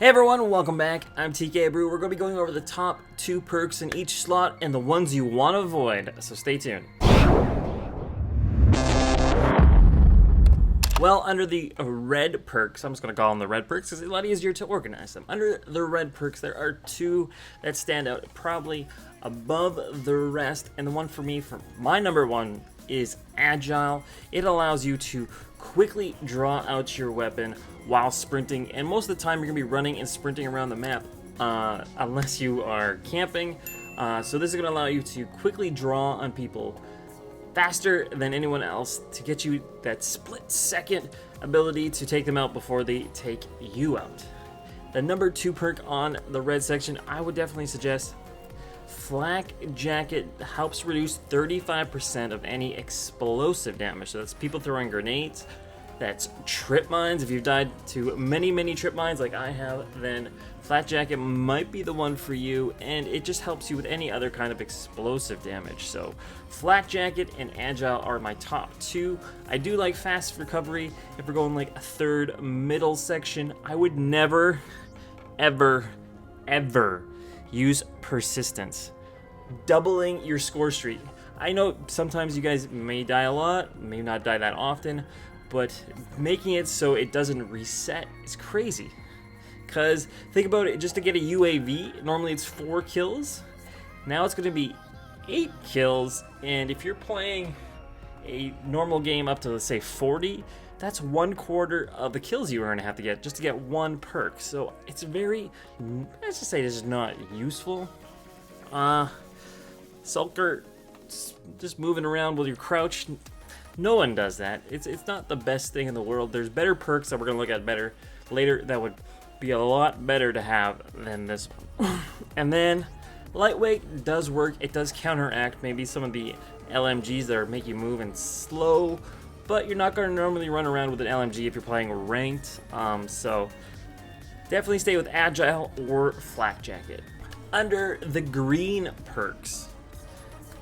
Hey everyone, welcome back. I'm TKA Brew. We're going to be going over the top 2 perks in each slot and the ones you want to avoid, so stay tuned. Well, under the red perks, I'm just going to call them the red perks because it's a lot easier to organize them. Under the red perks, there are 2 that stand out probably above the rest, and the one for me, for my number 1, is Agile. It allows you to quickly draw out your weapon while sprinting, and most of the time you're going to be running and sprinting around the map unless you are camping. So this is going to allow you to quickly draw on people faster than anyone else to get you that split-second ability to take them out before they take you out. The number 2 perk on the red section, I would definitely suggest Flak Jacket. Helps reduce 35% of any explosive damage. So that's people throwing grenades, that's trip mines. If you've died to many trip mines like I have, then Flak Jacket might be the one for you, and it just helps you with any other kind of explosive damage. So Flak Jacket and Agile are my top 2. I do like Fast Recovery. If we're going like a third middle section, I would never, ever use Persistence. Doubling your score streak. I know sometimes you guys may die a lot, may not die that often, but making it so it doesn't reset is crazy. Because think about it, just to get a UAV, normally it's 4 kills. Now it's going to be 8 kills, and if you're playing a normal game up to, let's say, 40, that's 1/4 of the kills you are going to have to get just to get 1 perk. So it's very, let's just say this is not useful. Sulker, just moving around while you crouch. No one does that. It's not the best thing in the world. There's better perks that we're going to look at better later that would be a lot better to have than this one. And then Lightweight does work. It does counteract maybe some of the LMGs that make you move and slow, but you're not going to normally run around with an LMG if you're playing ranked. So definitely stay with Agile or Flak Jacket. Under the green perks.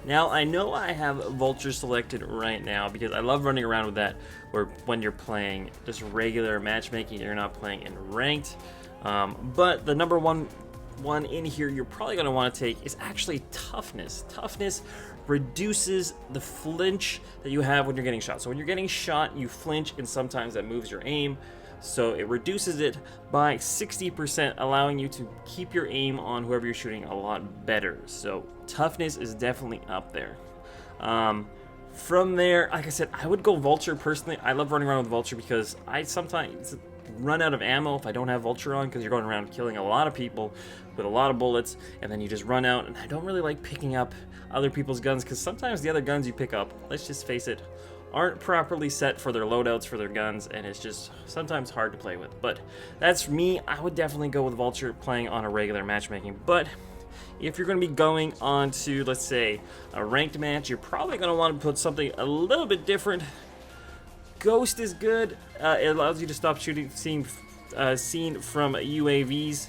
Now, I know I have Vulture selected right now because I love running around with that, where when you're playing just regular matchmaking, you're not playing in ranked. But the number one in here you're probably going to want to take is actually Toughness. Toughness reduces the flinch that you have when you're getting shot. So when you're getting shot, you flinch, and sometimes that moves your aim. So it reduces it by 60%, allowing you to keep your aim on whoever you're shooting a lot better. So Toughness is definitely up there. From there, like I said, I would go Vulture personally. I love running around with Vulture because I sometimes run out of ammo if I don't have Vulture on, because you're going around killing a lot of people with a lot of bullets, and then you just run out. And I don't really like picking up other people's guns because sometimes the other guns you pick up, let's just face it, aren't properly set for their loadouts for their guns, and it's just sometimes hard to play with. But that's me. I would definitely go with Vulture playing on a regular matchmaking. But if you're going to be going on to, let's say, a ranked match, you're probably going to want to put something a little bit different. Ghost is good. It allows you to stop seen from UAVs.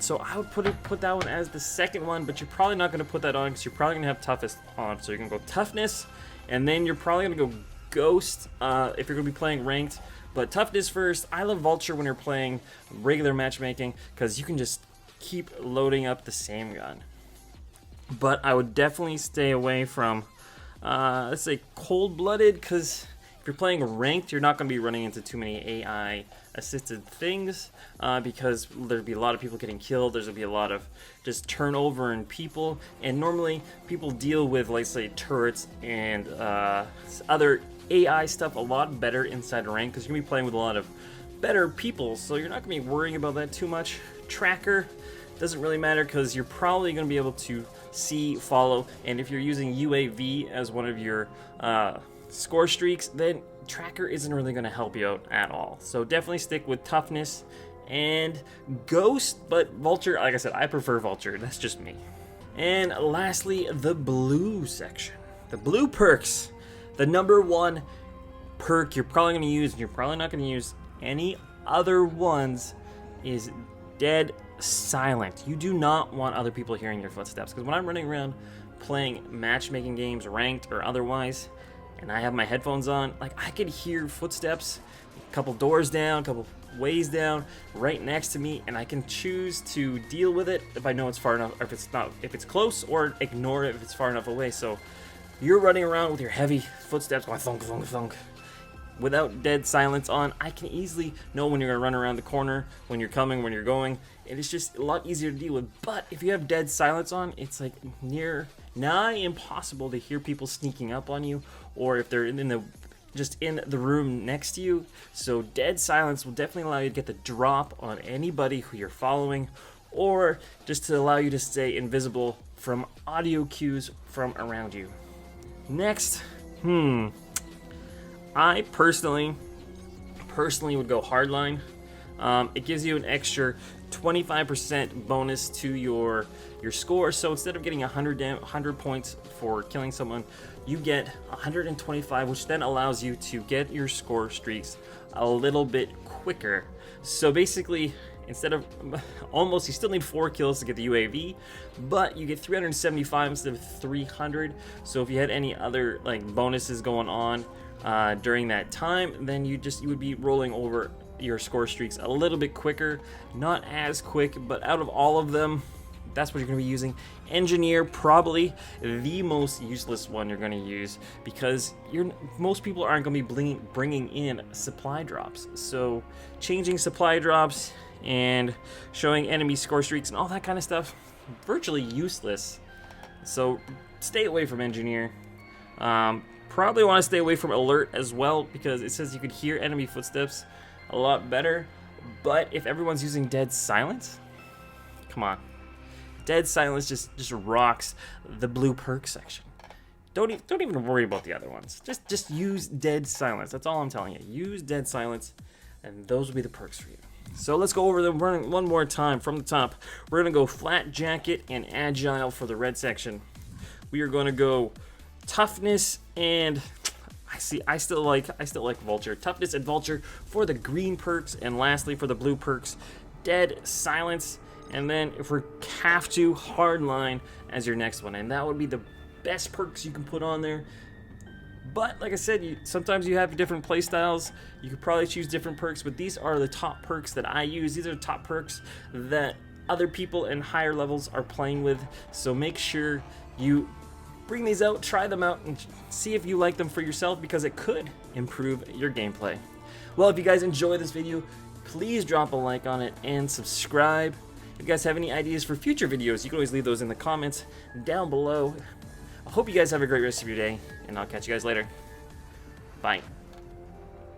So I would put that one as the second one, but you're probably not going to put that on because you're probably going to have Toughest on. So you're going to go Toughness, and then you're probably going to go Ghost if you're going to be playing ranked. But Toughness first. I love Vulture when you're playing regular matchmaking because you can just keep loading up the same gun. But I would definitely stay away from, let's say, Cold-Blooded, because if you're playing ranked, you're not going to be running into too many AI-assisted things because there'd be a lot of people getting killed. There's going to be a lot of just turnover in people. And normally, people deal with, let's say, turrets and other AI stuff a lot better inside rank because you're going to be playing with a lot of better people. So you're not going to be worrying about that too much. Tracker doesn't really matter because you're probably going to be able to see, follow, and if you're using UAV as one of your score streaks, then Tracker isn't really going to help you out at all. So definitely stick with Toughness and Ghost, but Vulture, like I said, I prefer Vulture. That's just me. And lastly, the blue section. The blue perks. The number 1 perk you're probably going to use, and you're probably not going to use any other ones, is Dead Silent. You do not want other people hearing your footsteps, because when I'm running around playing matchmaking games, ranked or otherwise, and I have my headphones on, like, I could hear footsteps a couple doors down, a couple ways down right next to me, and I can choose to deal with it if I know it's far enough, or if it's close, or ignore it if it's far enough away. So you're running around with your heavy footsteps going thunk, thunk, thunk. Without dead silence on, I can easily know when you're going to run around the corner, when you're coming, when you're going, and it's just a lot easier to deal with. But if you have dead silence on, it's like nigh impossible to hear people sneaking up on you, or if they're just in the room next to you. So dead silence will definitely allow you to get the drop on anybody who you're following, or just to allow you to stay invisible from audio cues from around you. Next, I personally would go hardline. It gives you an extra 25% bonus to your score. So instead of getting 100 points for killing someone, you get 125, which then allows you to get your score streaks a little bit quicker. So basically, instead of you still need 4 kills to get the UAV, but you get 375 instead of 300. So if you had any other like bonuses going on during that time, then you would be rolling over your score streaks a little bit quicker. Not as quick, but out of all of them, that's what you're going to be using. Engineer, probably the most useless one you're going to use, because most people aren't going to be bringing in supply drops. So changing supply drops and showing enemy score streaks and all that kind of stuff, virtually useless. So stay away from Engineer. Probably want to stay away from Alert as well, because it says you could hear enemy footsteps a lot better. But if everyone's using Dead Silence, come on. Dead Silence just rocks the blue perk section. Don't even worry about the other ones. Just use Dead Silence. That's all I'm telling you. Use Dead Silence, and those will be the perks for you. So let's go over them one more time from the top. We're gonna go Flat Jacket and Agile for the red section. We are gonna go Toughness and I still like Vulture. Toughness and Vulture for the green perks, and lastly for the blue perks, Dead Silence. And then if we have to, Hardline as your next one, and that would be the best perks you can put on there. But like I said, sometimes you have different playstyles. You could probably choose different perks, but these are the top perks that I use. These are the top perks that other people in higher levels are playing with. So make sure you bring these out, try them out, and see if you like them for yourself, because it could improve your gameplay. Well, if you guys enjoy this video, please drop a like on it and subscribe. If you guys have any ideas for future videos, you can always leave those in the comments down below. I hope you guys have a great rest of your day, and I'll catch you guys later. Bye.